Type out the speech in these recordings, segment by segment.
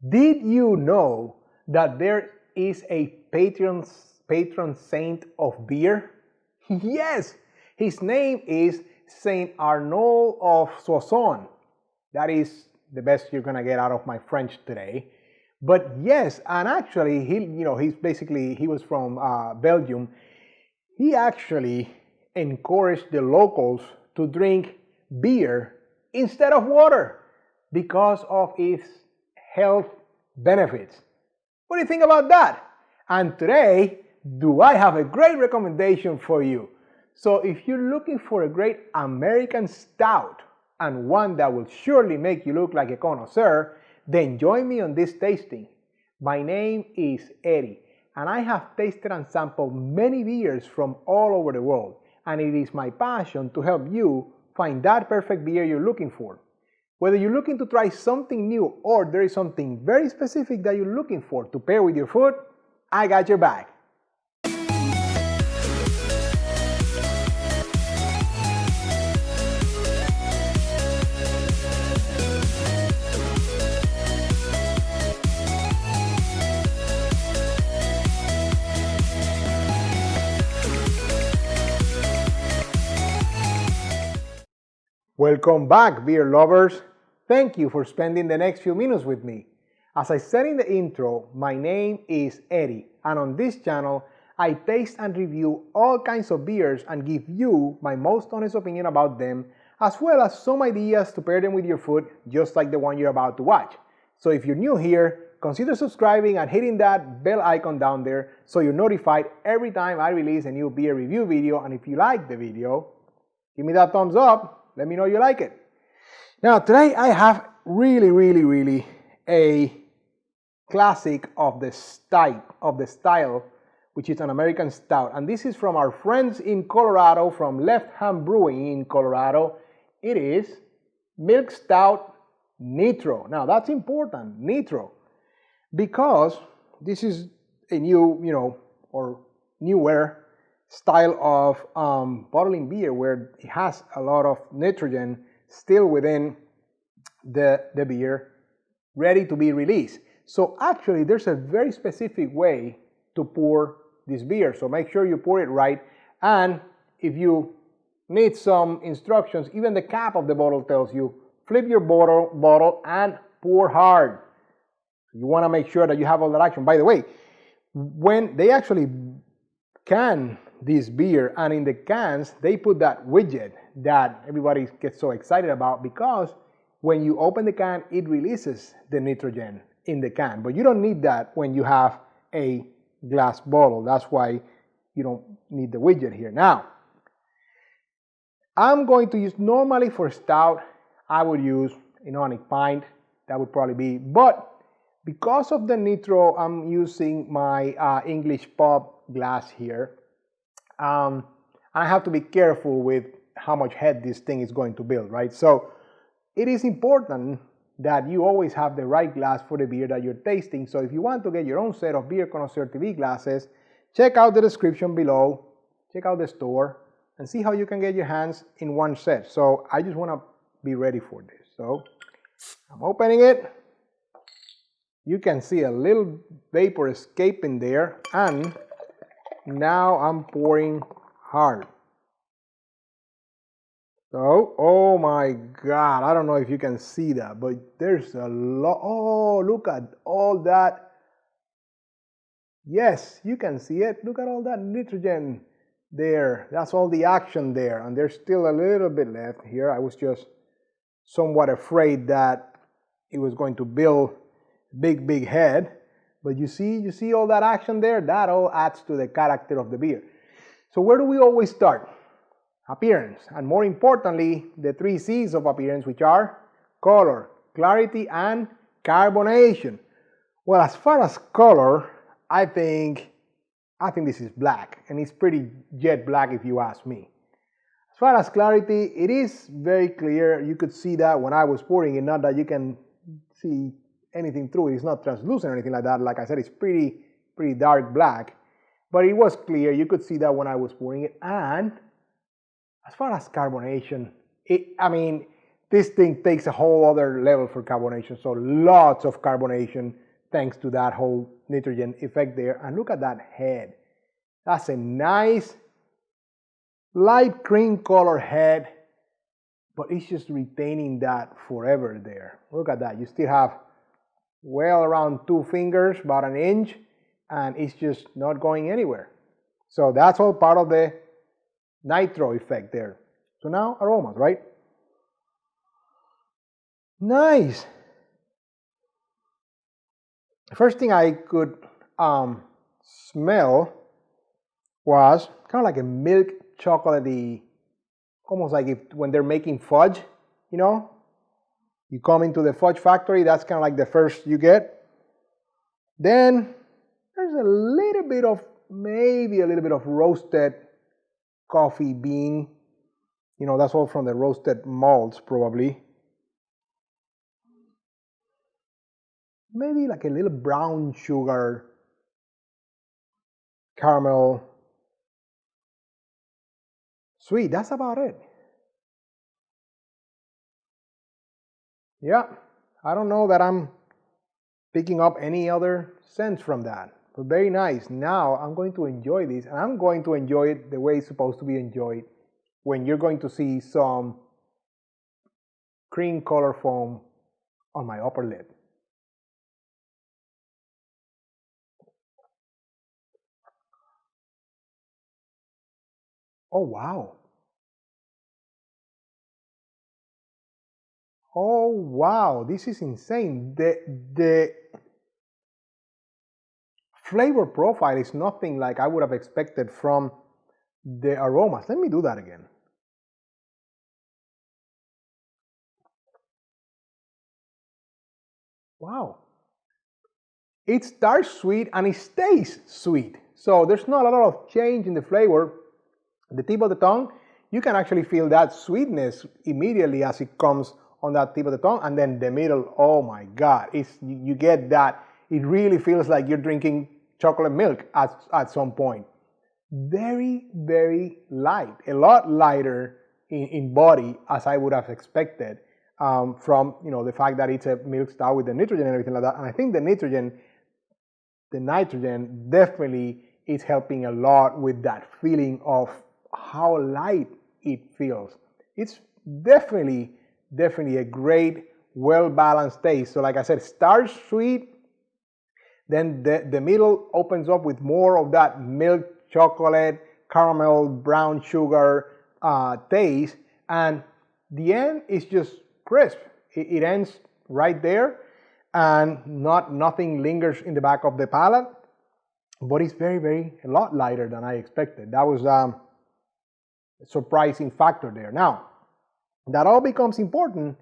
Did you know that there is a patron saint of beer? Yes, his name is Saint Arnold of Soissons. That is the best you're gonna get out of my French today. But yes, and actually, he was from Belgium. He actually encouraged the locals to drink beer instead of water because of its health benefits. What do you think about that? And today, do I have a great recommendation for you? So if you're looking for a great American stout and one that will surely make you look like a connoisseur, then join me on this tasting. My name is Eddie, and I have tasted and sampled many beers from all over the world, and it is my passion to help you find that perfect beer you're looking for. Whether you're looking to try something new or there is something very specific that you're looking for to pair with your food, I got your back. Welcome back, beer lovers. Thank you for spending the next few minutes with me. As I said in the intro, my name is Eddie, and on this channel, I taste and review all kinds of beers and give you my most honest opinion about them, as well as some ideas to pair them with your food, just like the one you're about to watch. So if you're new here, consider subscribing and hitting that bell icon down there so you're notified every time I release a new beer review video. And if you like the video, give me that thumbs up. Let me know you like it. Now today I have really a classic of the style, which is an American stout. And this is from our friends in Colorado, from Left Hand Brewing in Colorado. It is Milk Stout Nitro. Now that's important, Nitro, because this is a new, or newer style of bottling beer where it has a lot of nitrogen still within the beer, ready to be released. So actually there's a very specific way to pour this beer, so make sure you pour it right. And if you need some instructions, even the cap of the bottle tells you, flip your bottle and pour hard. You want to make sure that you have all that action. By the way, when they actually can this beer, and in the cans they put that widget that everybody gets so excited about, because when you open the can it releases the nitrogen in the can, but you don't need that when you have a glass bottle. That's why you don't need the widget here. Now I'm going to use, normally for stout I would use an onic pint, that would probably be, but because of the nitro I'm using my English pub glass here. I have to be careful with how much head this thing is going to build, right? So it is important that you always have the right glass for the beer that you're tasting. So if you want to get your own set of Beer Connoisseur TV glasses, check out the description below, check out the store, and see how you can get your hands in one set. So I just want to be ready for this. So I'm opening it. You can see a little vapor escaping there, and now I'm pouring hard. So, oh my God, I don't know if you can see that, but there's a lot. Oh, look at all that. Yes, you can see it. Look at all that nitrogen there. That's all the action there. And there's still a little bit left here. I was just somewhat afraid that it was going to build big head. But you see all that action there? That all adds to the character of the beer. So where do we always start? Appearance, and more importantly, the 3 C's of appearance, which are color, clarity, and carbonation. Well, as far as color, I think this is black, and it's pretty jet black if you ask me. As far as clarity, it is very clear. You could see that when I was pouring it, not that you can see anything through it. It's not translucent or anything like that. Like I said, it's pretty dark black, but it was clear. You could see that when I was pouring it. And as far as carbonation, this thing takes a whole other level for carbonation. So lots of carbonation thanks to that whole nitrogen effect there. And look at that head. That's a nice light cream color head, but it's just retaining that forever there. Look at that. You still have well around 2 fingers, about an inch, and it's just not going anywhere. So that's all part of the nitro effect there. So now aromas, right? Nice. First thing I could smell was kind of like a milk chocolatey, almost like if when they're making fudge, you know, you come into the fudge factory, that's kind of like the first you get. Then there's a little bit of, maybe a little bit of roasted coffee bean, you know, that's all from the roasted malts probably. Maybe like a little brown sugar, caramel, sweet, that's about it. Yeah, I don't know that I'm picking up any other scents from that, but very nice. Now I'm going to enjoy this, and I'm going to enjoy it the way it's supposed to be enjoyed, when you're going to see some cream color foam on my upper lip. Oh wow. Oh wow, this is insane. The flavor profile is nothing like I would have expected from the aromas. Let me do that again. Wow. It starts sweet and it stays sweet. So there's not a lot of change in the flavor. The tip of the tongue, you can actually feel that sweetness immediately as it comes on that tip of the tongue, and then the middle, oh my God, you get that. It really feels like you're drinking chocolate milk at some point. Very, very light, a lot lighter in body as I would have expected from, you know, the fact that it's a milk stout with the nitrogen and everything like that. And I think the nitrogen definitely is helping a lot with that feeling of how light it feels. It's definitely a great, well-balanced taste. So like I said, starts sweet, then the middle opens up with more of that milk, chocolate, caramel, brown sugar taste, and the end is just crisp. It ends right there, and nothing lingers in the back of the palate, but it's a lot lighter than I expected. That was a surprising factor there. Now, that all becomes important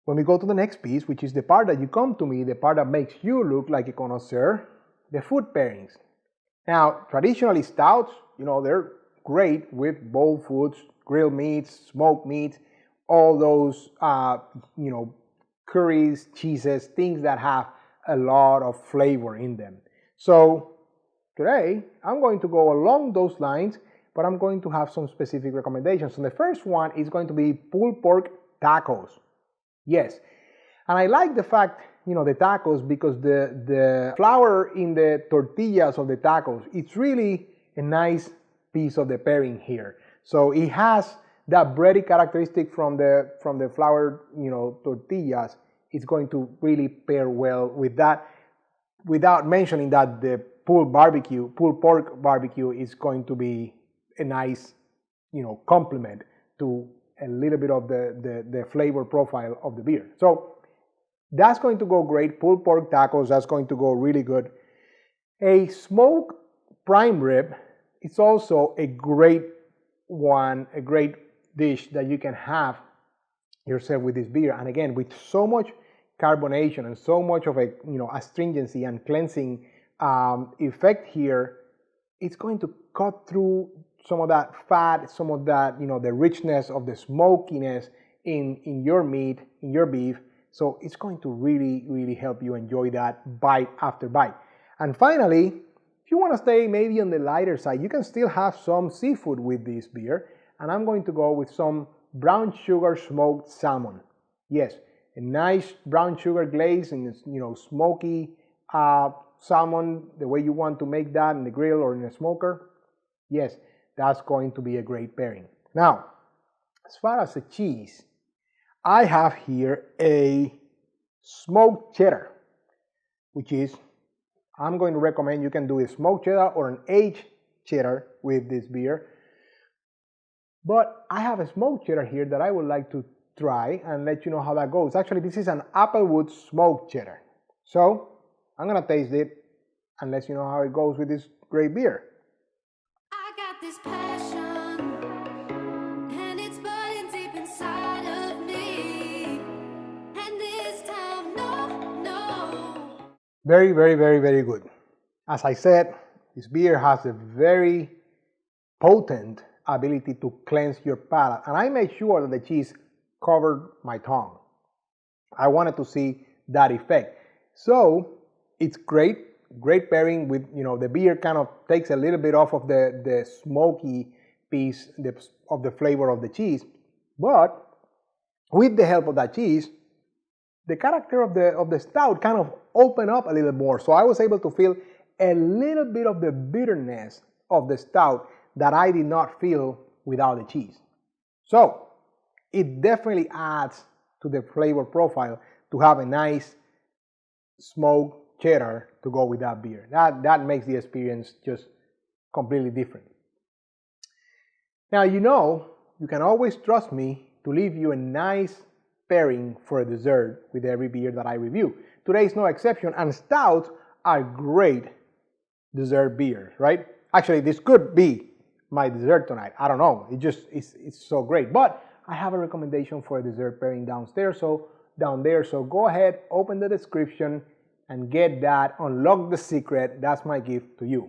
when we go to the next piece, which is the part that you come to me, the part that makes you look like a connoisseur, the food pairings. Now, traditionally stouts, you know, they're great with bold foods, grilled meats, smoked meats, all those, you know, curries, cheeses, things that have a lot of flavor in them. So today, I'm going to go along those lines, but I'm going to have some specific recommendations. So the first one is going to be pulled pork tacos. Yes, and I like the fact, you know, the tacos, because the flour in the tortillas of the tacos, it's really a nice piece of the pairing here. So it has that bready characteristic from the flour, you know, tortillas. It's going to really pair well with that, without mentioning that the pulled pork barbecue is going to be a nice, you know, complement to a little bit of the flavor profile of the beer. So that's going to go great. Pulled pork tacos, that's going to go really good. A smoked prime rib, it's also a great one, a great dish that you can have yourself with this beer. And again, with so much carbonation and so much of a, you know, astringency and cleansing effect here, it's going to cut through some of that fat, some of that, you know, the richness of the smokiness in your meat, in your beef. So it's going to really help you enjoy that bite after bite. And finally, if you want to stay maybe on the lighter side, you can still have some seafood with this beer. And I'm going to go with some brown sugar smoked salmon. Yes, a nice brown sugar glaze and smoky salmon, the way you want to make that in the grill or in a smoker. Yes, that's going to be a great pairing. Now, as far as the cheese, I have here a smoked cheddar, which is, I'm going to recommend you can do a smoked cheddar or an aged cheddar with this beer. But I have a smoked cheddar here that I would like to try and let you know how that goes. Actually, this is an applewood smoked cheddar. So I'm gonna taste it and let you know how it goes with this great beer. I got this passion, and it's burning deep inside of me. And this time, no. Very, very, very, very good. As I said, this beer has a very potent ability to cleanse your palate, and I made sure that the cheese covered my tongue. I wanted to see that effect. So it's great pairing with, the beer kind of takes a little bit off of the smoky piece of the flavor of the cheese, but with the help of that cheese, the character of the stout kind of opened up a little more. So I was able to feel a little bit of the bitterness of the stout that I did not feel without the cheese. So it definitely adds to the flavor profile to have a nice smoked cheddar to go with that beer. That makes the experience just completely different. Now, you can always trust me to leave you a nice pairing for a dessert with every beer that I review. Today is no exception, and stouts are great dessert beers, right? Actually, this could be my dessert tonight. I don't know. It's so great. But I have a recommendation for a dessert pairing down there. So go ahead, open the description and get that. Unlock the secret. That's my gift to you.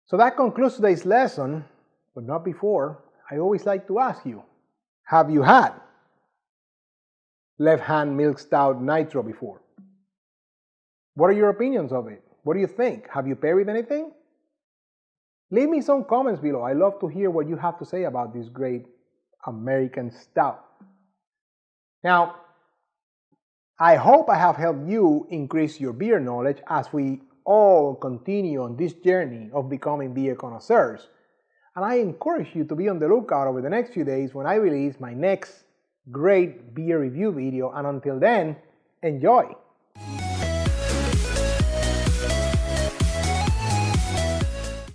So that concludes today's lesson, but not before. I always like to ask you, have you had Left Hand Milk Stout Nitro before? What are your opinions of it? What do you think? Have you paired with anything? Leave me some comments below. I love to hear what you have to say about this great American stout. Now, I hope I have helped you increase your beer knowledge as we all continue on this journey of becoming beer connoisseurs. And I encourage you to be on the lookout over the next few days when I release my next great beer review video. And until then, enjoy!